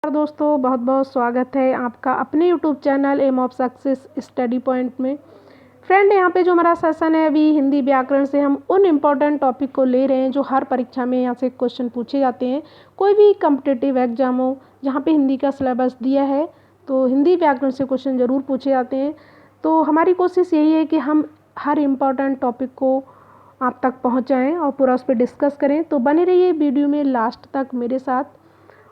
दोस्तों, बहुत बहुत स्वागत है आपका अपने YouTube channel aim of success study point में। फ्रेंड, यहाँ पे जो हमारा सेशन है अभी हिंदी व्याकरण से हम उन इम्पोर्टेंट टॉपिक को ले रहे हैं जो हर परीक्षा में यहाँ से क्वेश्चन पूछे जाते हैं। कोई भी कम्पिटिटिव एग्जाम हो जहाँ पे हिंदी का सिलेबस दिया है तो हिंदी व्याकरण से क्वेश्चन ज़रूर पूछे जाते हैं। तो हमारी कोशिश यही है कि हम हर इम्पोर्टेंट टॉपिक को आप तक पहुँचाएँ और पूरा उस पर डिस्कस करें। तो बने रहिए वीडियो में लास्ट तक मेरे साथ।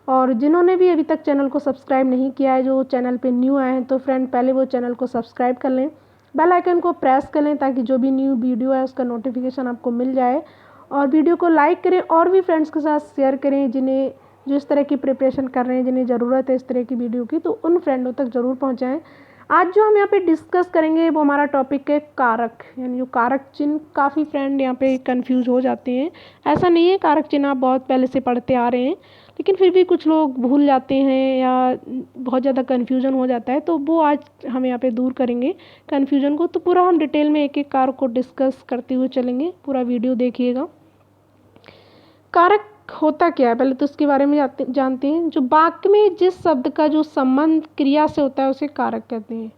और जिन्होंने भी अभी तक चैनल को सब्सक्राइब नहीं किया है, जो चैनल पे न्यू आए हैं, तो फ्रेंड पहले वो चैनल को सब्सक्राइब कर लें, बेल आइकन को प्रेस कर लें ताकि जो भी न्यू वीडियो है उसका नोटिफिकेशन आपको मिल जाए। और वीडियो को लाइक करें और भी फ्रेंड्स के साथ शेयर करें जिन्हें जो इस तरह की प्रिपरेशन कर रहे हैं, जिन्हें ज़रूरत है इस तरह की वीडियो की, तो उन फ्रेंडों तक ज़रूर पहुँचाएँ। आज जो हम यहाँ पे डिस्कस करेंगे वो हमारा टॉपिक है कारक, यानी जो कारक चिन्ह। काफ़ी फ्रेंड यहाँ पे कंफ्यूज हो जाते हैं। ऐसा नहीं है, कारक चिन्ह आप बहुत पहले से पढ़ते आ रहे हैं, लेकिन फिर भी कुछ लोग भूल जाते हैं या बहुत ज़्यादा कन्फ्यूजन हो जाता है, तो वो आज हम यहाँ पे दूर करेंगे कन्फ्यूजन को। तो पूरा हम डिटेल में एक एक कारक को डिस्कस करते हुए चलेंगे, पूरा वीडियो देखिएगा। कारक होता क्या है पहले तो इसके बारे में जानते हैं। जो वाक्य में जिस शब्द का जो संबंध क्रिया से होता है उसे कारक कहते हैं,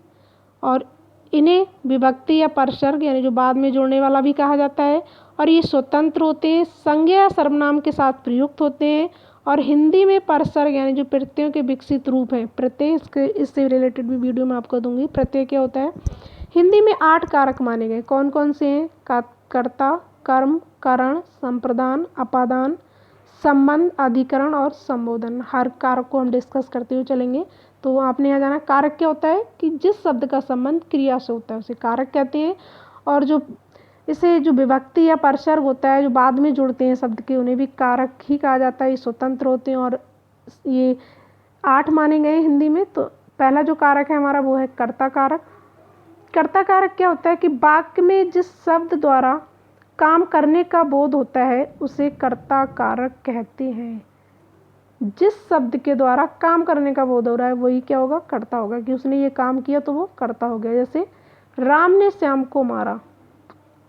और इन्हें विभक्ति या परसर्ग यानी जो बाद में जोड़ने वाला भी कहा जाता है। और ये स्वतंत्र होते हैं, संज्ञा या सर्वनाम के साथ प्रयुक्त होते हैं। और हिंदी में परसर्ग यानी जो प्रत्ययों के विकसित रूप हैं, प्रत्यय इससे रिलेटेड भी वीडियो में आपको दूंगी। प्रत्यय क्या होता है? हिंदी में 8 कारक माने गए। कौन कौन से हैं? कर्ता, कर्म, करण, संप्रदान, अपादान, संबंध, अधिकरण और संबोधन। हर कारक को हम डिस्कस करते हुए चलेंगे। तो आपने यहाँ जाना कारक क्या होता है कि जिस शब्द का संबंध क्रिया से होता है उसे कारक कहते हैं। और जो इसे जो विभक्ति या परसर्ग होता है, जो बाद में जुड़ते हैं शब्द के, उन्हें भी कारक ही कहा जाता है। ये स्वतंत्र होते हैं और ये 8 माने गए हिंदी में। तो पहला जो कारक है हमारा वो है कर्ता कारक। कर्ता कारक क्या होता है कि वाक्य में जिस शब्द द्वारा काम करने का बोध होता है उसे कर्ता कारक कहते हैं। जिस शब्द के द्वारा काम करने का बोध हो रहा है वही क्या होगा? कर्ता होगा, कि उसने ये काम किया तो वो कर्ता हो गया। जैसे राम ने श्याम को मारा,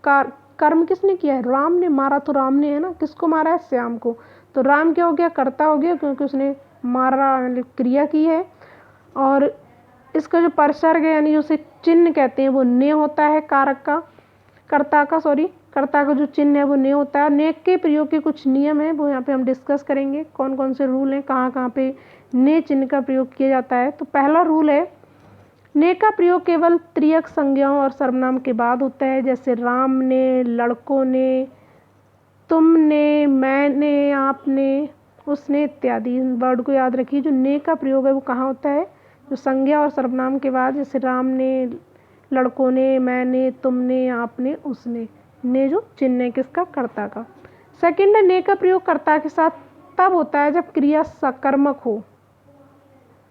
कर्म किसने किया है? राम ने। मारा तो राम ने है ना, किसको मारा है? श्याम को। तो राम क्या हो गया? कर्ता हो गया, क्योंकि उसने मारा क्रिया की है। और इसका जो परसर्ग है यानी जो उसे चिन्ह कहते हैं वो ने होता है कारक का, कर्ता का जो चिन्ह है वो ने होता है। ने के प्रयोग के कुछ नियम है वो यहाँ पे हम डिस्कस करेंगे, कौन कौन से रूल हैं, कहाँ कहाँ पे ने चिन्ह का प्रयोग किया जाता है। तो पहला रूल है, ने का प्रयोग केवल त्रियक संज्ञाओं और सर्वनाम के बाद होता है। जैसे राम ने, लड़कों ने, तुमने, मैंने, आपने, उसने इत्यादि। वर्ड को याद रखिए, जो ने का प्रयोग है वो कहाँ होता है? जो संज्ञा और सर्वनाम के बाद, जैसे राम ने, लड़कों ने, मैंने, तुमने, आपने, उसने। ने जो चिन्ह है किसका? कर्ता का। सेकंड है, ने का प्रयोग कर्ता के साथ तब होता है जब क्रिया सकर्मक हो।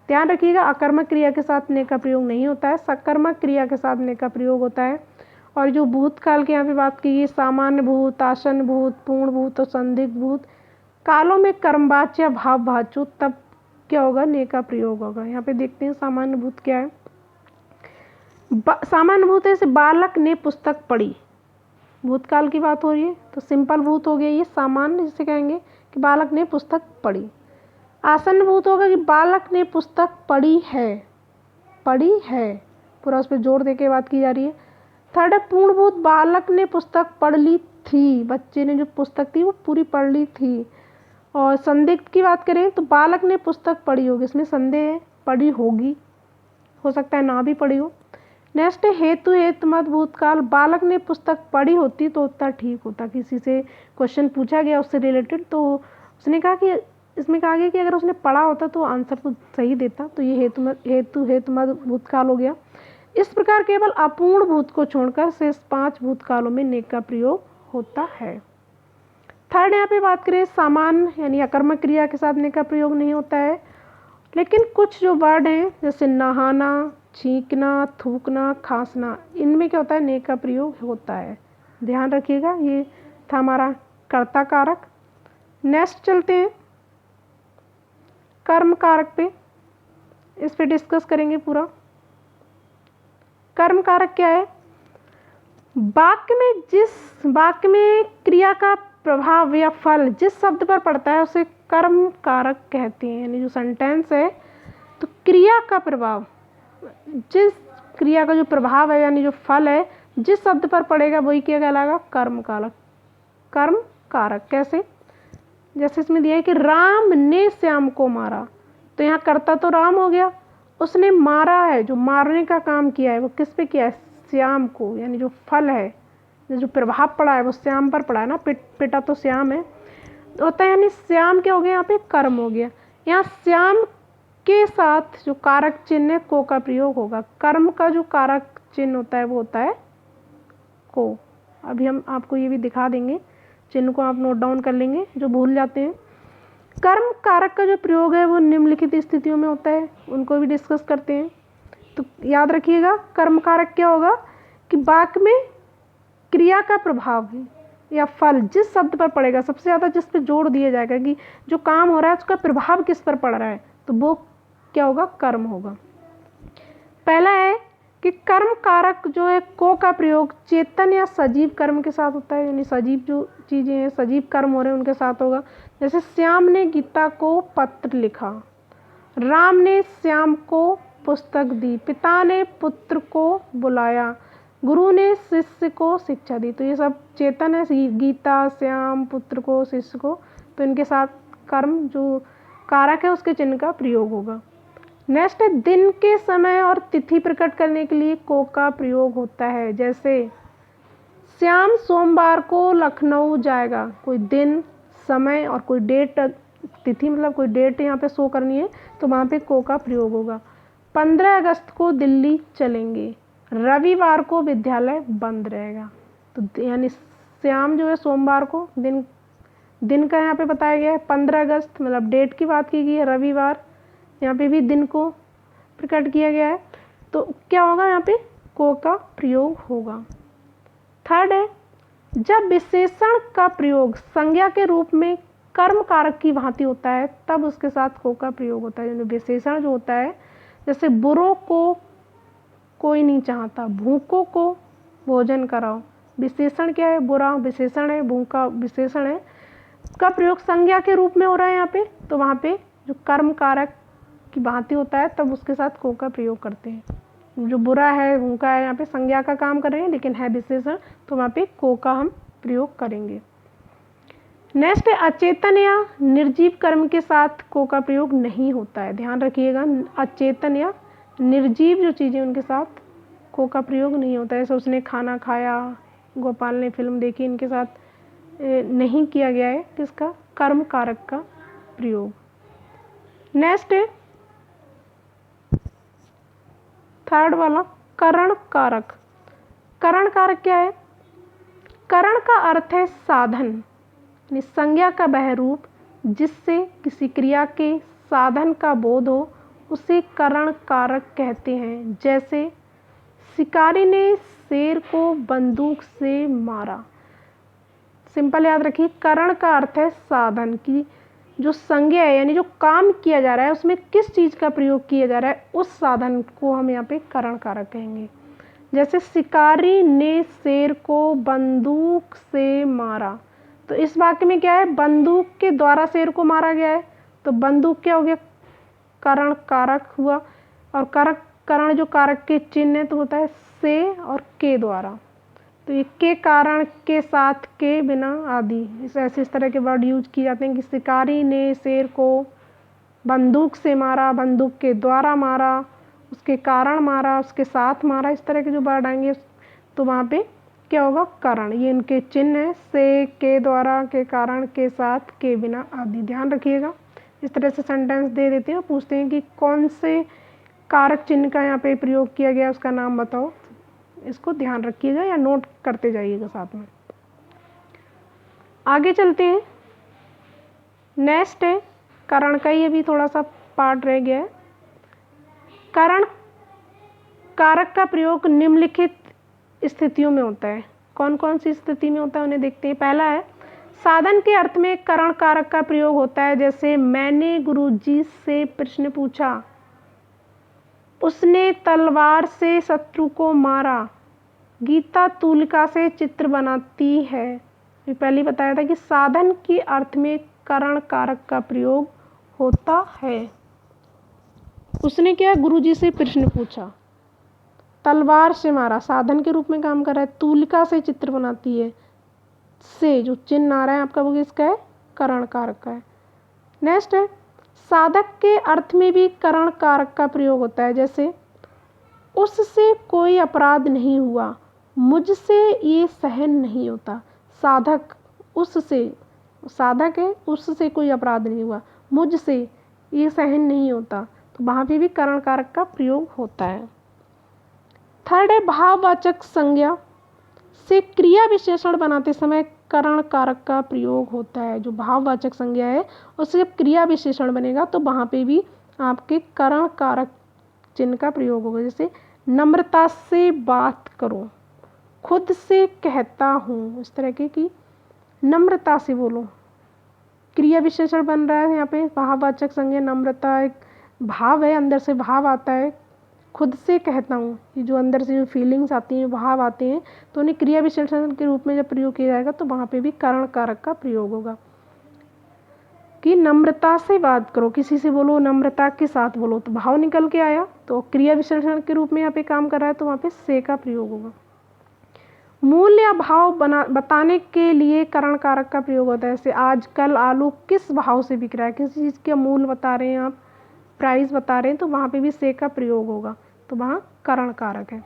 ध्यान रखिएगा, अकर्मक क्रिया के साथ ने का प्रयोग नहीं होता है, सकर्मक क्रिया के साथ ने का प्रयोग होता है। और जो भूतकाल की यहाँ पे बात की गई, सामान्य भूत, आसन भूत, पूर्ण भूत और संदिग्ध भूत कालों में कर्मवाच्य या भाववाच्य, तब क्या होगा? ने का प्रयोग होगा। यहाँ पे देखते हैं सामान्य भूत क्या है। सामान्य भूत है, जैसे बालक ने पुस्तक पढ़ी, भूतकाल की बात हो रही है, तो सिंपल भूत हो गया ये सामान्य, जिसे कहेंगे कि बालक ने पुस्तक पढ़ी। आसन्न भूत होगा कि बालक ने पुस्तक पढ़ी है, पूरा उस पर जोर दे के बात की जा रही है। थर्ड है पूर्ण भूत, बालक ने पुस्तक पढ़ ली थी, बच्चे ने जो पुस्तक थी वो पूरी पढ़ ली थी। और संदिग्ध की बात करें तो बालक ने पुस्तक पढ़ी होगी, इसमें संदेह है, पढ़ी होगी, हो सकता है ना भी पढ़ी हो। नेक्स्ट है हेतु हेतुमत भूतकाल, बालक ने पुस्तक पढ़ी होती तो उत्तर ठीक होता। किसी से क्वेश्चन पूछा गया उससे रिलेटेड, तो उसने कहा कि इसमें कहा गया कि अगर उसने पढ़ा होता तो आंसर तो सही देता। तो ये हेतु हेतुमत भूतकाल हो गया। इस प्रकार केवल अपूर्ण भूत को छोड़कर शेष 5 भूतकालों में ने का प्रयोग होता है। थर्ड यहाँ पे बात करें, सामान्य यानी अकर्मक क्रिया के साथ ने का प्रयोग नहीं होता है, लेकिन कुछ जो वर्ड हैं जैसे नहाना, छींकना, थूकना, खांसना, इनमें क्या होता है? ने का प्रयोग होता है। ध्यान रखिएगा, ये था हमारा कर्ता कारक। नेक्स्ट चलते हैं कर्म कारक पे, इस पे डिस्कस करेंगे पूरा। कर्म कारक क्या है? वाक्य में क्रिया का प्रभाव या फल जिस शब्द पर पड़ता है उसे कर्म कारक कहते हैं। यानी जो सेंटेंस है, तो क्रिया का प्रभाव, जिस क्रिया का जो प्रभाव है यानी जो फल है जिस शब्द पर पड़ेगा वही क्या कहलाएगा? कर्म कारक। कर्म कारक कैसे? जैसे इसमें दिया है कि राम ने श्याम को मारा, तो यहाँ कर्ता तो राम हो गया, उसने मारा है, जो मारने का काम किया है वो किस पे किया है? श्याम को। यानी जो फल है, जो प्रभाव पड़ा है वो श्याम पर पड़ा है ना, पिता तो श्याम है होता है, यानी श्याम क्या हो गया? यहाँ पे कर्म हो गया। यहाँ श्याम के साथ जो कारक चिन्ह है को का प्रयोग होगा। कर्म का जो कारक चिन्ह होता है वो होता है को। अभी हम आपको ये भी दिखा देंगे, चिन्ह को आप नोट डाउन कर लेंगे जो भूल जाते हैं। कर्म कारक का जो प्रयोग है वो निम्नलिखित स्थितियों में होता है, उनको भी डिस्कस करते हैं। तो याद रखिएगा, कर्म कारक क्या होगा कि वाक्य में क्रिया का प्रभाव है या फल जिस शब्द पर पड़ेगा, सबसे ज़्यादा जिस पर जोर दिया जाएगा कि जो काम हो रहा है उसका प्रभाव किस पर पड़ रहा है, तो वो क्या होगा? कर्म होगा। पहला है कि कर्म कारक जो है को का प्रयोग चेतन या सजीव कर्म के साथ होता है। यानी सजीव जो चीज़ें हैं, सजीव कर्म हो रहे हैं उनके साथ होगा। जैसे श्याम ने गीता को पत्र लिखा, राम ने श्याम को पुस्तक दी, पिता ने पुत्र को बुलाया, गुरु ने शिष्य को शिक्षा दी। तो ये सब चेतन है, गीता, श्याम, पुत्र को, शिष्य को, तो इनके साथ कर्म जो कारक है उसके चिन्ह का प्रयोग होगा। नेक्स्ट है दिन के समय और तिथि प्रकट करने के लिए को का प्रयोग होता है। जैसे श्याम सोमवार को लखनऊ जाएगा, कोई दिन, समय और कोई डेट, तिथि मतलब कोई डेट यहाँ पे शो करनी है तो वहाँ पे को का प्रयोग होगा। 15 अगस्त को दिल्ली चलेंगे, रविवार को विद्यालय बंद रहेगा। तो यानी श्याम जो है सोमवार को, दिन का यहाँ पे बताया गया है 15 अगस्त मतलब डेट की बात की गई है, रविवार यहाँ पे भी दिन को प्रकट किया गया है, तो क्या होगा? यहाँ पे को का प्रयोग होगा। थर्ड है जब विशेषण का प्रयोग संज्ञा के रूप में कर्म कारक की भांति होता है तब उसके साथ को का प्रयोग होता है। यानी विशेषण जो होता है, जैसे बुरों को कोई नहीं चाहता, भूखों को भोजन कराओ। विशेषण क्या है? बुरा विशेषण है, भूखा विशेषण है, का प्रयोग संज्ञा के रूप में हो रहा है यहाँ पे, तो वहाँ पे जो कर्म कारक की भांति होता है तब उसके साथ को का प्रयोग करते हैं। जो बुरा है, भूखा है, यहाँ पे संज्ञा का काम कर रहे हैं लेकिन है विशेषण, तो वहाँ पे को का हम प्रयोग करेंगे। नेक्स्ट है अचेतन या निर्जीव कर्म के साथ को का प्रयोग नहीं होता है। ध्यान रखिएगा, अचेतन या निर्जीव जो चीज़ें उनके साथ को का प्रयोग नहीं होता है। जैसे उसने खाना खाया, गोपाल ने फिल्म देखी, इनके साथ नहीं किया गया है किसका? कर्म कारक का प्रयोग। नेक्स्ट है थर्ड वाला करण कारक। करण कारक क्या है? करण का अर्थ है साधन, यानी संज्ञा का वह रूप जिससे किसी क्रिया के साधन का बोध हो उसे करण कारक कहते हैं। जैसे शिकारी ने शेर को बंदूक से मारा। सिंपल याद रखिए, करण का अर्थ है साधन की जो संज्ञा है, यानी जो काम किया जा रहा है उसमें किस चीज़ का प्रयोग किया जा रहा है, उस साधन को हम यहाँ पे करण कारक कहेंगे। जैसे शिकारी ने शेर को बंदूक से मारा, तो इस वाक्य में क्या है? बंदूक के द्वारा शेर को मारा गया है, तो बंदूक क्या हो गया? करण कारक हुआ। और करण जो कारक के चिन्ह है तो होता है से और के द्वारा, तो ये के कारण, के साथ, के बिना आदि, इस तरह के वर्ड यूज किए जाते हैं कि शिकारी ने शेर को बंदूक से मारा, बंदूक के द्वारा मारा, उसके कारण मारा, उसके साथ मारा, इस तरह के जो वर्ड आएंगे तो वहाँ पे क्या होगा? कारण। ये इनके चिन्ह है, से, के द्वारा, के कारण, के साथ, के बिना आदि। ध्यान रखिएगा, इस तरह से सेंटेंस दे देते हैं, पूछते हैं कि कौन से कारक चिन्ह का यहाँ पे प्रयोग किया गया, उसका नाम बताओ। इसको ध्यान रखिएगा या नोट करते जाइएगा साथ में। आगे चलते हैं। नेक्स्ट है करण का ही अभी थोड़ा सा पार्ट रह गया है। करण कारक का प्रयोग निम्नलिखित स्थितियों में होता है। कौन कौन सी स्थिति में होता है उन्हें देखते हैं। पहला है साधन के अर्थ में करण कारक का प्रयोग होता है। जैसे मैंने गुरुजी से प्रश्न पूछा, उसने तलवार से शत्रु को मारा, गीता तूलिका से चित्र बनाती है, ये पहले बताया था कि साधन के अर्थ में करण कारक का प्रयोग होता है। उसने क्या, गुरुजी से प्रश्न पूछा, तलवार से मारा, साधन के रूप में काम कर रहा है। तूलिका से चित्र बनाती है, से जो चिन्ह आ रहा है आपका वो किसका है, करण कारक का है। नेक्स्ट है, साधक के अर्थ में भी करण कारक का प्रयोग होता है। जैसे उससे कोई अपराध नहीं हुआ, मुझसे ये सहन नहीं होता। साधक उससे, साधक है, उससे कोई अपराध नहीं हुआ, मुझसे ये सहन नहीं होता, तो वहाँ पे भी करण कारक का प्रयोग होता है। थर्ड है, भाववाचक संज्ञा से क्रिया विशेषण बनाते समय करण कारक का प्रयोग होता है। जो भाववाचक संज्ञा है उससे जब क्रिया विशेषण बनेगा तो वहाँ पे भी आपके करण कारक चिन्ह का प्रयोग होगा। जैसे नम्रता से बात करो, खुद से कहता हूँ, इस तरह की नम्रता से बोलो, क्रिया विशेषण बन रहा है यहाँ पे। भाववाचक संज्ञा नम्रता एक भाव है, अंदर से भाव आता है। खुद से कहता हूँ, ये जो अंदर से जो फीलिंग्स आती हैं, भाव आते हैं, तो उन्हें क्रिया विशेषण के रूप में जब प्रयोग किया जाएगा तो वहाँ पे भी करण कारक का प्रयोग होगा कि नम्रता से बात करो, किसी से बोलो, नम्रता के साथ बोलो, तो भाव निकल के आया, तो क्रिया विशेषण के रूप में यहाँ पे काम कर रहा है तो वहाँ पे से का प्रयोग होगा। मूल्य या भाव बताने के लिए करण कारक का प्रयोग होता है। जैसे आजकल आलू किस भाव से बिक रहा है, किसी चीज़ का मूल्य बता रहे हैं आप, प्राइस बता रहे हैं, तो वहाँ पे भी से का प्रयोग होगा, तो वहाँ करण कारक है।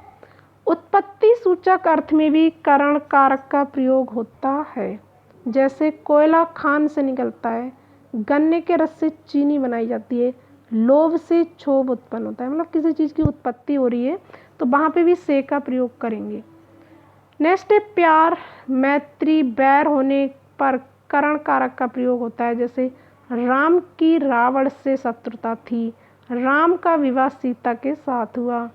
उत्पत्ति सूचक अर्थ में भी करण कारक का प्रयोग होता है। जैसे कोयला खान से निकलता है, गन्ने के रस से चीनी बनाई जाती है, लोभ से क्षोभ उत्पन्न होता है, मतलब किसी चीज़ की उत्पत्ति हो रही है तो वहाँ पे भी से का प्रयोग करेंगे। नेक्स्ट है, प्यार, मैत्री, बैर होने पर करण कारक का प्रयोग होता है। जैसे राम की रावण से शत्रुता थी, राम का विवाह सीता के साथ हुआ।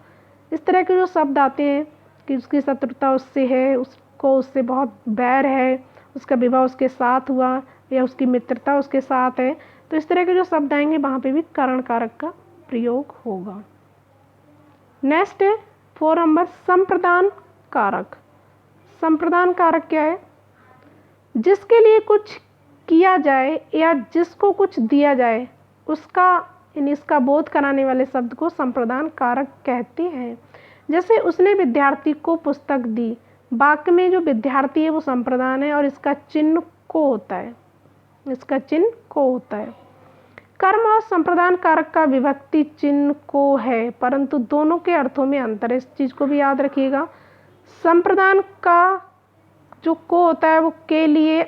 इस तरह के जो शब्द आते हैं कि उसकी शत्रुता उससे है, उसको उससे बहुत बैर है, उसका विवाह उसके साथ हुआ या उसकी मित्रता उसके साथ है, तो इस तरह के जो शब्द आएंगे वहाँ पे भी करण कारक का प्रयोग होगा। नेक्स्ट है 4 नंबर, संप्रदान कारक। संप्रदान कारक क्या है, जिसके लिए कुछ किया जाए या जिसको कुछ दिया जाए उसका इसका बोध कराने वाले शब्द को संप्रदान कारक कहते हैं। जैसे उसने विद्यार्थी को पुस्तक दी, वाक्य में जो विद्यार्थी है वो संप्रदान है और इसका चिन्ह को होता है, इसका चिन्ह को होता है। कर्म और संप्रदान कारक का विभक्ति चिन्ह को है, परंतु दोनों के अर्थों में अंतर है, इस चीज़ को भी याद रखिएगा। संप्रदान का जो को होता है वो के लिए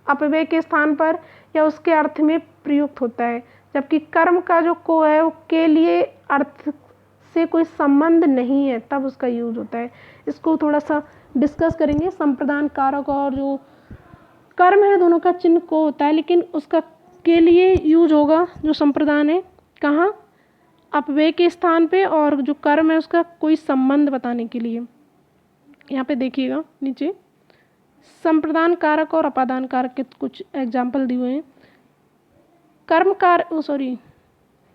अपव्यय के स्थान पर या उसके अर्थ में प्रयुक्त होता है, जबकि कर्म का जो को है वो के लिए अर्थ से कोई संबंध नहीं है तब उसका यूज होता है। इसको थोड़ा सा डिस्कस करेंगे। संप्रदान कारक और जो कर्म है दोनों का चिन्ह को होता है, लेकिन उसका के लिए यूज होगा जो संप्रदान है कहाँ, अपव्यय के स्थान पे, और जो कर्म है उसका कोई संबंध बताने के लिए। यहाँ पे देखिएगा नीचे संप्रदान कारक और अपादान कारक के कुछ एग्जाम्पल दिए हुए हैं।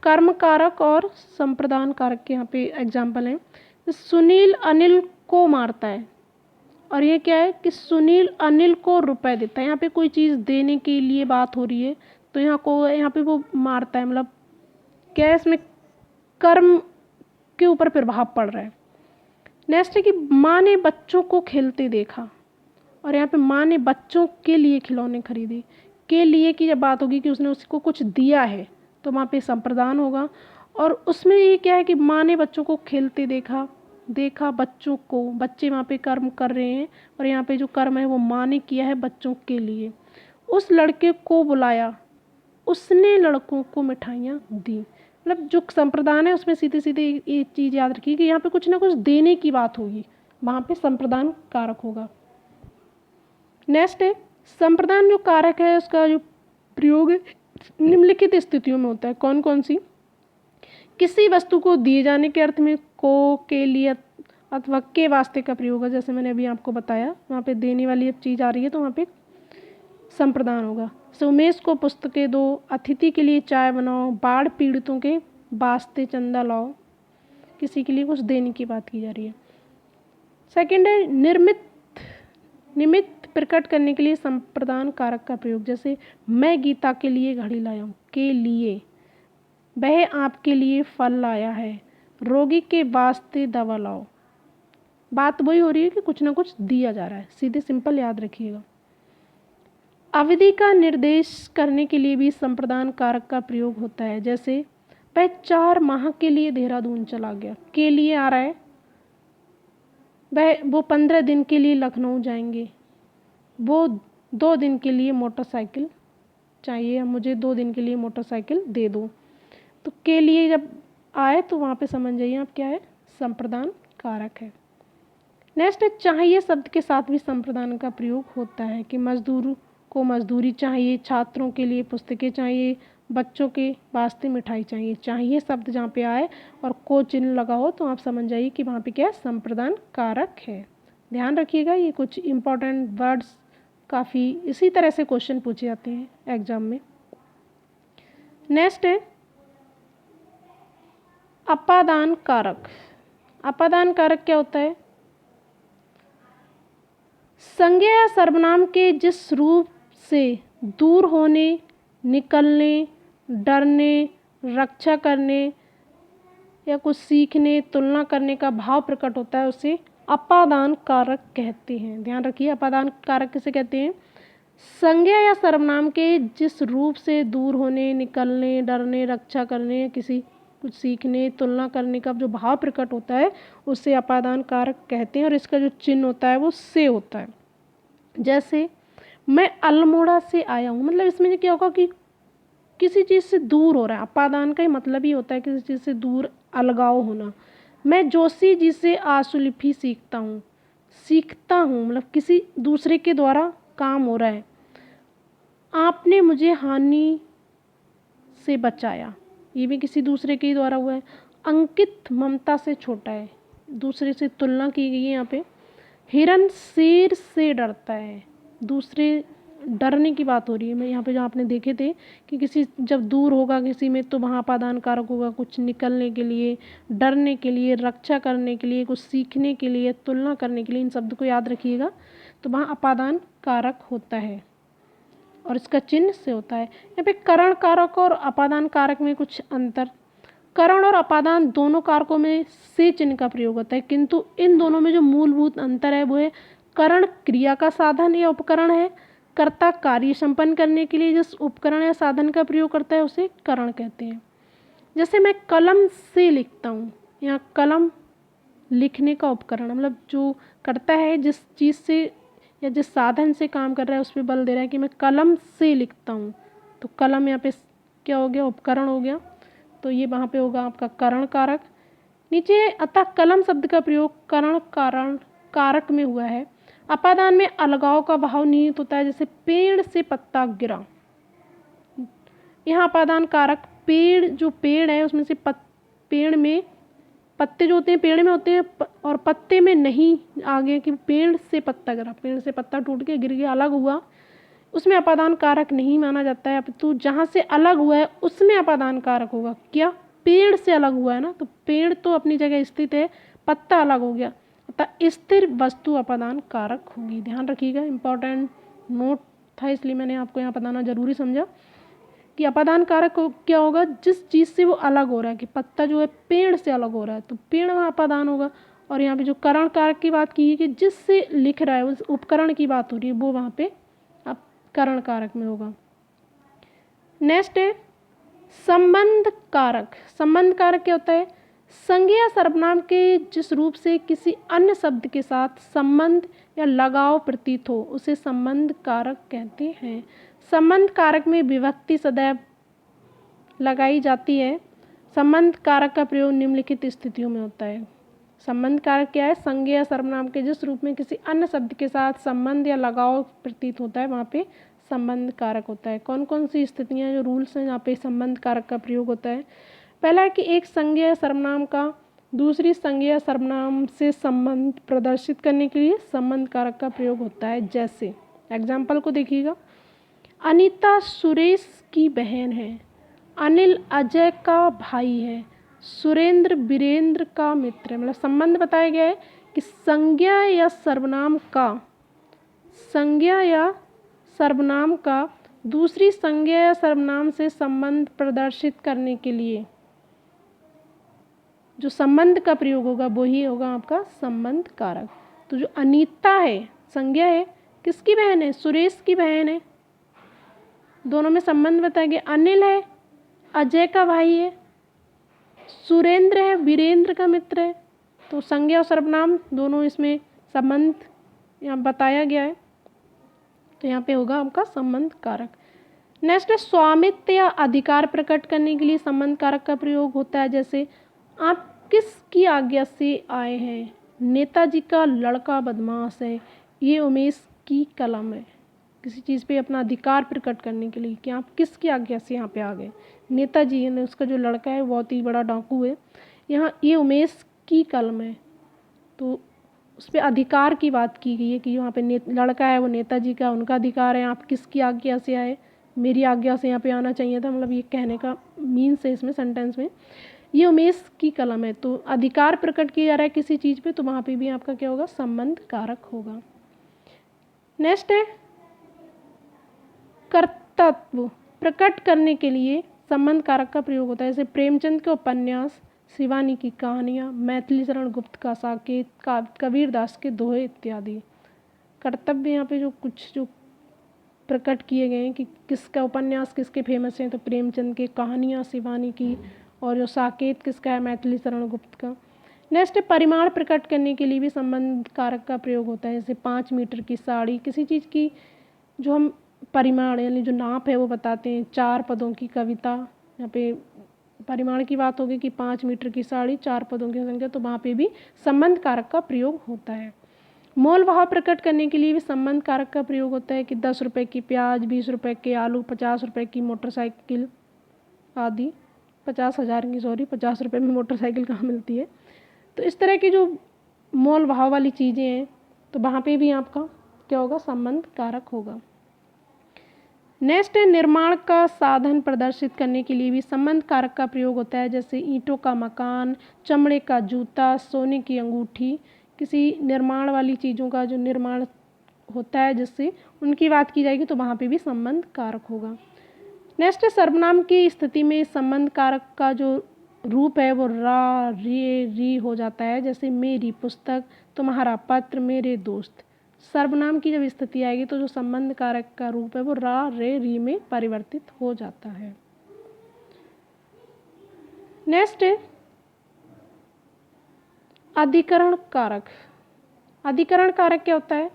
कर्म कारक और संप्रदान कारक के यहाँ पे एग्जाम्पल हैं। सुनील अनिल को मारता है, और ये क्या है कि सुनील अनिल को रुपए देता है। यहाँ पे कोई चीज़ देने के लिए बात हो रही है, तो यहाँ पे वो मारता है, मतलब क्या है, इसमें कर्म के ऊपर प्रभाव पड़ रहा है। नेक्स्ट है कि माँ ने बच्चों को खेलते देखा, और यहाँ पे माँ ने बच्चों के लिए खिलौने खरीदे। के लिए की जब बात होगी कि उसने उसको कुछ दिया है तो वहाँ पे संप्रदान होगा, और उसमें ये क्या है कि माँ ने बच्चों को खेलते देखा बच्चों को, बच्चे वहाँ पे कर्म कर रहे हैं, और यहाँ पे जो कर्म है वो माँ ने किया है बच्चों के लिए। उस लड़के को बुलाया, उसने लड़कों को मिठाइयाँ दी। मतलब जो संप्रदान है उसमें सीधे सीधे ये चीज़ याद रखिए कि यहाँ पे कुछ ना कुछ देने की बात होगी, वहाँ पे संप्रदान कारक होगा। नेक्स्ट है संप्रदान जो कारक है उसका जो प्रयोग है निम्नलिखित स्थितियों में होता है। कौन कौन सी, किसी वस्तु को दिए जाने के अर्थ में को, के लिए अथवा के वास्ते का प्रयोग है। जैसे मैंने अभी आपको बताया वहाँ पे देने वाली अब चीज़ आ रही है तो वहाँ पे संप्रदान होगा। उमेश को पुस्तकें दो, अतिथि के लिए चाय बनाओ, बाढ़ पीड़ितों के वास्ते चंदा लाओ, किसी के लिए कुछ देने की बात की जा रही है। सेकंड है निर्मित निमित्त प्रकट करने के लिए संप्रदान कारक का प्रयोग, जैसे मैं गीता के लिए घड़ी लाया हूँ, के लिए। वह आपके लिए फल लाया है, रोगी के वास्ते दवा लाओ। बात वही हो रही है कि कुछ ना कुछ दिया जा रहा है, सीधे सिंपल याद रखिएगा। अवधि का निर्देश करने के लिए भी संप्रदान कारक का प्रयोग होता है, जैसे वह 4 माह के लिए देहरादून चला गया, के लिए आ रहा है। वो 15 दिन के लिए लखनऊ जाएंगे, वो 2 दिन के लिए मोटरसाइकिल चाहिए, मुझे 2 दिन के लिए मोटरसाइकिल दे दो। तो के लिए जब आए तो वहाँ पे समझ जाइए आप क्या है, संप्रदान कारक है। नेक्स्ट है चाहिए शब्द के साथ भी संप्रदान का प्रयोग होता है कि मजदूर को मजदूरी चाहिए, छात्रों के लिए पुस्तकें चाहिए, बच्चों के वास्ते मिठाई चाहिए। चाहिए शब्द जहाँ पे आए और को चिन्ह लगा हो तो आप समझ जाइए कि वहाँ पे क्या है, संप्रदान कारक है। ध्यान रखिएगा, ये कुछ इंपॉर्टेंट वर्ड्स काफ़ी इसी तरह से क्वेश्चन पूछे जाते हैं एग्जाम में। नेक्स्ट है अपादान कारक। अपादान कारक क्या होता है? संज्ञा या सर्वनाम के जिस रूप से दूर होने, निकलने, डरने, रक्षा करने या कुछ सीखने, तुलना करने का भाव प्रकट होता है उसे अपादान कारक कहते हैं। ध्यान रखिए, अपादान कारक किसे कहते हैं? संज्ञा या सर्वनाम के जिस रूप से दूर होने, निकलने, डरने, रक्षा करने, किसी कुछ सीखने, तुलना करने का जो भाव प्रकट होता है उसे अपादान कारक कहते हैं, और इसका जो चिन्ह होता है वो से होता है। जैसे मैं अल्मोड़ा से आया हूँ, मतलब इसमें क्या होगा कि किसी चीज़ से दूर हो रहा है। अपादान का ही मतलब ही होता है किसी चीज़ से दूर, अलगाव होना। मैं जोशी जी से आशुलिपि सीखता हूँ, मतलब किसी दूसरे के द्वारा काम हो रहा है। आपने मुझे हानि से बचाया, ये भी किसी दूसरे के द्वारा हुआ है। अंकित ममता से छोटा है, दूसरे से तुलना की गई है यहाँ पे। हिरन शेर से डरता है, दूसरे डरने की बात हो रही है। मैं यहाँ पे जो आपने देखे थे कि किसी जब दूर होगा किसी में तो वहाँ अपादान कारक होगा, कुछ निकलने के लिए, डरने के लिए, रक्षा करने के लिए, कुछ सीखने के लिए, तुलना करने के लिए, इन शब्द को याद रखिएगा। तो वहाँ अपादान कारक होता है और इसका चिन्ह से होता है। यहाँ पे करण कारक और अपादान कारक में कुछ अंतर। करण और अपादान दोनों कारकों में से चिन्ह का प्रयोग होता है, किंतु इन दोनों में जो मूलभूत अंतर है वो है करण क्रिया का साधन या उपकरण है। कर्ता कार्य संपन्न करने के लिए जिस उपकरण या साधन का प्रयोग करता है उसे करण कहते हैं। जैसे मैं कलम से लिखता हूँ, यहाँ कलम लिखने का उपकरण, मतलब जो करता है जिस चीज़ से या जिस साधन से काम कर रहा है उस पर बल दे रहा है कि मैं कलम से लिखता हूँ, तो कलम यहाँ पे क्या हो गया, उपकरण हो गया। तो ये वहाँ पे होगा आपका करण कारक। नीचे अतः कलम शब्द का प्रयोग करण कारण कारक में हुआ है। अपादान में अलगाव का भाव निहित होता है, जैसे पेड़ से पत्ता गिरा। यहाँ अपादान कारक पेड़, जो पेड़ है उसमें से पेड़ में पत्ते जो होते हैं पेड़ में होते हैं और पत्ते में नहीं, आगे कि पेड़ से पत्ता गिरा, पेड़ से पत्ता टूट के गिर गया, अलग हुआ, उसमें अपादान कारक नहीं माना जाता है। तो जहाँ से अलग हुआ है उसमें अपादान कारक होगा। क्या? पेड़ से अलग हुआ है ना, तो पेड़ तो अपनी जगह स्थित है, पत्ता अलग हो गया, अतः स्थिर वस्तु अपादान कारक होगी। ध्यान रखिएगा, इंपॉर्टेंट नोट था इसलिए मैंने आपको यहाँ बताना जरूरी समझा कि अपादान कारक क्या होगा, जिस चीज़ से वो अलग हो रहा है, कि पत्ता जो है पेड़ से अलग हो रहा है तो पेड़ वहाँ अपादान होगा। और यहाँ पे जो करण कारक की बात की है कि जिससे लिख रहा है उस उपकरण की बात हो रही है, वो वहाँ पे अब करण कारक में होगा। नेक्स्ट है संबंध कारक। संबंध कारक क्या होता है? संज्ञा सर्वनाम के जिस रूप से किसी अन्य शब्द के साथ संबंध या लगाव प्रतीत हो उसे संबंध कारक कहते हैं। संबंध कारक में विभक्ति सदैव लगाई जाती है। संबंध कारक का प्रयोग निम्नलिखित स्थितियों में होता है। संबंध कारक क्या है? संज्ञा या सर्वनाम के जिस रूप में किसी अन्य शब्द के साथ संबंध या लगाव प्रतीत होता है वहाँ पे संबंध कारक होता है। कौन कौन सी स्थितियाँ, जो रूल्स हैं यहाँ पे संबंध कारक का प्रयोग होता है? पहला है कि एक संज्ञा या सर्वनाम का दूसरी संज्ञा या सर्वनाम से संबंध प्रदर्शित करने के लिए संबंध कारक का प्रयोग होता है। जैसे एग्जाम्पल को देखिएगा, अनीता सुरेश की बहन है, अनिल अजय का भाई है, सुरेंद्र वीरेंद्र का मित्र है। मतलब संबंध बताया गया है कि संज्ञा या सर्वनाम का संज्ञा या सर्वनाम का दूसरी संज्ञा या सर्वनाम से संबंध प्रदर्शित करने के लिए जो संबंध का प्रयोग होगा वो ही होगा आपका संबंध कारक। तो जो अनीता है संज्ञा है, किसकी बहन है? सुरेश की बहन है। दोनों में संबंध बताया गया। अनिल है अजय का भाई है। सुरेंद्र है वीरेंद्र का मित्र है। तो संज्ञा और सर्वनाम दोनों इसमें संबंध यहाँ बताया गया है, तो यहाँ पे होगा आपका संबंध कारक। नेक्स्ट है स्वामित्व या अधिकार प्रकट करने के लिए संबंध कारक का प्रयोग होता है। जैसे आप किसकी आज्ञा से आए हैं? नेताजी का लड़का बदमाश है, ये उमेश की कलम है। किसी चीज़ पे अपना अधिकार प्रकट करने के लिए कि आप किसकी आज्ञा से यहाँ पे आ गए। नेताजी यानी उसका जो लड़का है बहुत ही बड़ा डाकू है, यहाँ ये उमेश की कलम है, तो उस पर अधिकार की बात की गई है कि यहाँ पे लड़का है वो नेताजी का, उनका अधिकार है। आप किसकी आज्ञा से आए? मेरी आज्ञा से यहाँ पे आना चाहिए था, मतलब ये कहने का मीन्स है इसमें सेंटेंस में। ये उमेश की कलम है, तो अधिकार प्रकट किया जा रहा है किसी चीज़ पे, तो वहाँ पे भी आपका क्या होगा? संबंध कारक होगा। नेक्स्ट है कर्तव्य प्रकट करने के लिए संबंध कारक का प्रयोग होता है। जैसे प्रेमचंद के उपन्यास, शिवानी की कहानियाँ, मैथिली शरण गुप्त का साकेत, कबीर दास के दोहे इत्यादि। कर्तव्य यहाँ पे जो प्रकट किए गए हैं कि किसका उपन्यास किसके फेमस हैं, तो प्रेमचंद के कहानियाँ, शिवानी की, और जो साकेत किसका है? मैथिली शरण गुप्त का। नेक्स्ट है परिमाण प्रकट करने के लिए भी संबंध कारक का प्रयोग होता है। जैसे 5 मीटर की साड़ी, किसी चीज़ की जो हम परिमाण यानी जो नाप है वो बताते हैं। 4 पदों की कविता, यहाँ पे परिमाण की बात होगी कि 5 मीटर की साड़ी, 4 पदों की संख्या, तो वहाँ पे भी संबंध कारक का प्रयोग होता है। मोल भाव प्रकट करने के लिए भी संबंध कारक का प्रयोग होता है कि 10 रुपये की प्याज, 20 रुपये के आलू, 50 रुपये की मोटरसाइकिल आदि। 50 रुपये में मोटरसाइकिल कहाँ मिलती है? तो इस तरह की जो मोल भाव वाली चीज़ें हैं, तो वहाँ पे भी आपका क्या होगा? संबंध कारक होगा। नेक्स्ट है निर्माण का साधन प्रदर्शित करने के लिए भी संबंध कारक का प्रयोग होता है। जैसे ईंटों का मकान, चमड़े का जूता, सोने की अंगूठी। किसी निर्माण वाली चीज़ों का जो निर्माण होता है जिससे उनकी बात की जाएगी, तो वहाँ पे भी संबंध कारक होगा। नेक्स्ट है सर्वनाम की स्थिति में संबंध कारक का जो रूप है वो रा, रे, री हो जाता है। जैसे मेरी पुस्तक, तुम्हारा पत्र, मेरे दोस्त। सर्वनाम की जब स्थिति आएगी तो जो संबंध कारक का रूप है वो रा, रे, री में परिवर्तित हो जाता है। नेक्स्ट है अधिकरण कारक। अधिकरण कारक क्या होता है?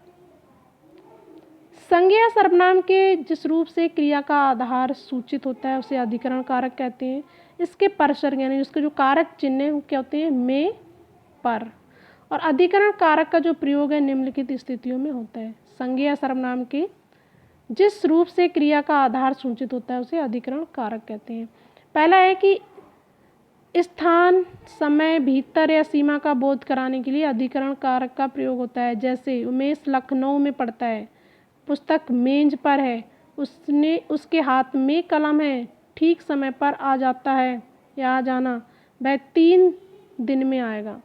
संज्ञा सर्वनाम के जिस रूप से क्रिया का आधार सूचित होता है उसे अधिकरण कारक कहते हैं। इसके परसर्ग यानी उसके जो कारक चिन्ह हैं वो क्या होते हैं? में, पर। और अधिकरण कारक का जो प्रयोग है निम्नलिखित स्थितियों में होता है। संज्ञा सर्वनाम के जिस रूप से क्रिया का आधार सूचित होता है उसे अधिकरण कारक कहते हैं। पहला है कि स्थान, समय, भीतर या सीमा का बोध कराने के लिए अधिकरण कारक का प्रयोग होता है। जैसे उमेश लखनऊ में पढ़ता है, पुस्तक मेज पर है, उसके हाथ में कलम है, ठीक समय पर आ जाता है या आ जाना, वह 3 दिन में आएगा।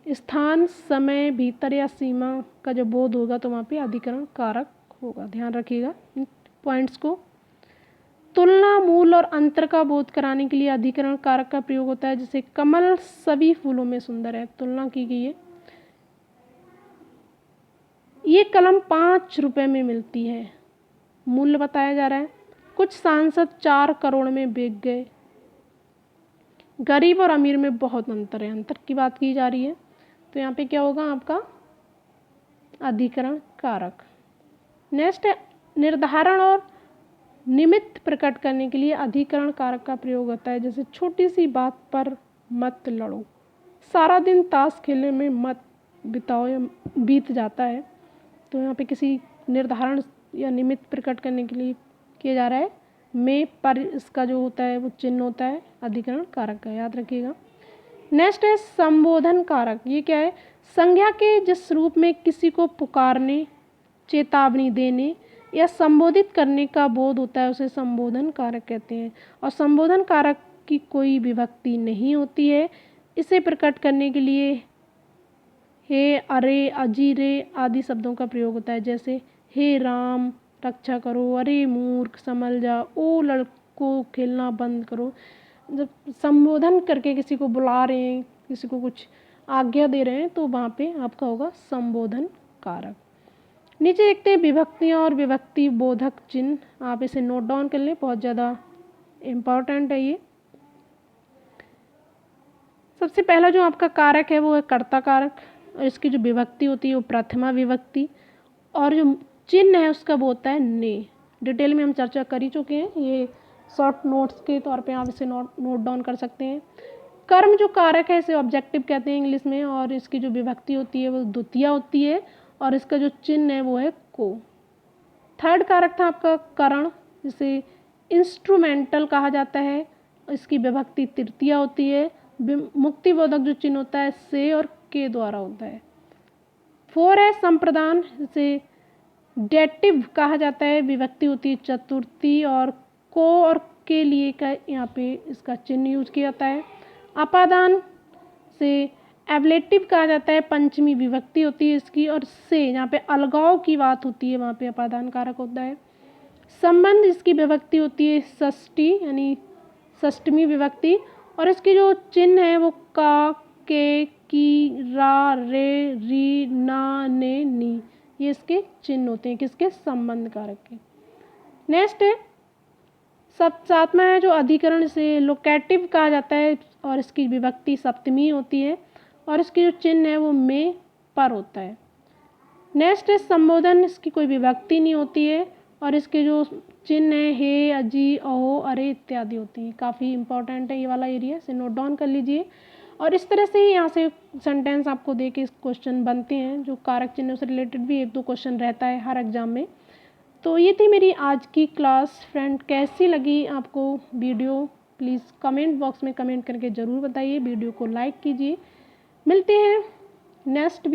स्थान, समय, भीतर या सीमा का जो बोध होगा तो वहाँ पे अधिकरण कारक होगा। ध्यान रखिएगा इन पॉइंट्स को। तुलना, मूल और अंतर का बोध कराने के लिए अधिकरण कारक का प्रयोग होता है। जैसे कमल सभी फूलों में सुंदर है, तुलना की गई है। ये कलम 5 रुपये में मिलती है, मूल्य बताया जा रहा है। कुछ सांसद 4 करोड़ में बिक गए। गरीब और अमीर में बहुत अंतर है, अंतर की बात की जा रही है, तो यहाँ पे क्या होगा आपका? अधिकरण कारक। नेक्स्ट है निर्धारण और निमित्त प्रकट करने के लिए अधिकरण कारक का प्रयोग होता है। जैसे छोटी सी बात पर मत लड़ो, सारा दिन ताश खेलने में मत बिताओ या बीत जाता है, तो यहाँ पे किसी निर्धारण या निमित्त प्रकट करने के लिए किया जा रहा है। में, पर इसका जो होता है वो चिन्ह होता है अधिकरण कारक का, याद रखिएगा। नेक्स्ट है संबोधन कारक। ये क्या है? संज्ञा के जिस रूप में किसी को पुकारने, चेतावनी देने या संबोधित करने का बोध होता है उसे संबोधन कारक कहते हैं। और संबोधन कारक की कोई विभक्ति नहीं होती है। इसे प्रकट करने के लिए हे, अरे, अजी, रे आदि शब्दों का प्रयोग होता है। जैसे हे राम रक्षा करो, अरे मूर्ख संभल जा, ओ लड़को खेलना बंद करो। जब संबोधन करके किसी को बुला रहे हैं, किसी को कुछ आज्ञा दे रहे हैं, तो वहाँ पे आपका होगा संबोधन कारक। नीचे देखते हैं विभक्तियाँ और विभक्ति बोधक चिन्ह। आप इसे नोट डाउन कर लें, बहुत ज़्यादा इम्पॉर्टेंट है ये। सबसे पहला जो आपका कारक है वो है कर्ता कारक, और इसकी जो विभक्ति होती है वो प्रथमा विभक्ति, और जो चिन्ह है उसका वो होता है ने। डिटेल में हम चर्चा कर ही चुके हैं, ये शॉर्ट नोट्स के तौर पे आप इसे नोट डाउन कर सकते हैं। कर्म जो कारक है इसे ऑब्जेक्टिव कहते हैं इंग्लिश में, और इसकी जो विभक्ति होती है वो द्वितीया होती है, और इसका जो चिन्ह है वो है को। थर्ड कारक था आपका करण, जिसे इंस्ट्रूमेंटल कहा जाता है, इसकी विभक्ति तृतीया होती है। मुक्तिबोधक जो चिन्ह होता है से और के द्वारा होता है। 4 है संप्रदान, जिसे डेटिव कहा जाता है, विभक्ति होती है चतुर्थी, और को और के लिए का यहाँ पे इसका चिन्ह यूज किया जाता है। अपादान से एब्लेटिव कहा जाता है, पंचमी विभक्ति होती है इसकी, और से यहाँ पे अलगाव की बात होती है, वहाँ पे अपादान कारक होता है। संबंध, इसकी विभक्ति होती है षष्ठी यानी षष्टमी विभक्ति, और इसकी जो चिन्ह है वो का, के, की, रा, रे, री, ना, ने, नी, ये इसके चिन्ह होते हैं किसके, संबंध कारक के। नेक्स्ट है सातवां है जो अधिकरण, से लोकेटिव कहा जाता है, और इसकी विभक्ति सप्तमी होती है, और इसकी जो चिन्ह है वो में पर होता है। नेक्स्ट है संबोधन, इसकी कोई विभक्ति नहीं होती है, और इसके जो चिन्ह है हे, अजी, अहो, अरे इत्यादि होती हैं। काफ़ी इंपॉर्टेंट है ये वाला एरिया, इसे नोट डाउन कर लीजिए। और इस तरह से ही यहाँ से सेंटेंस आपको दे के क्वेश्चन बनते हैं, जो कारक चिन्हों से रिलेटेड भी 1-2 क्वेश्चन रहता है हर एग्जाम में। तो ये थी मेरी आज की क्लास। फ्रेंड, कैसी लगी आपको वीडियो, प्लीज़ कमेंट बॉक्स में कमेंट करके ज़रूर बताइए। वीडियो को लाइक कीजिए। मिलते हैं नेक्स्ट वीडियो।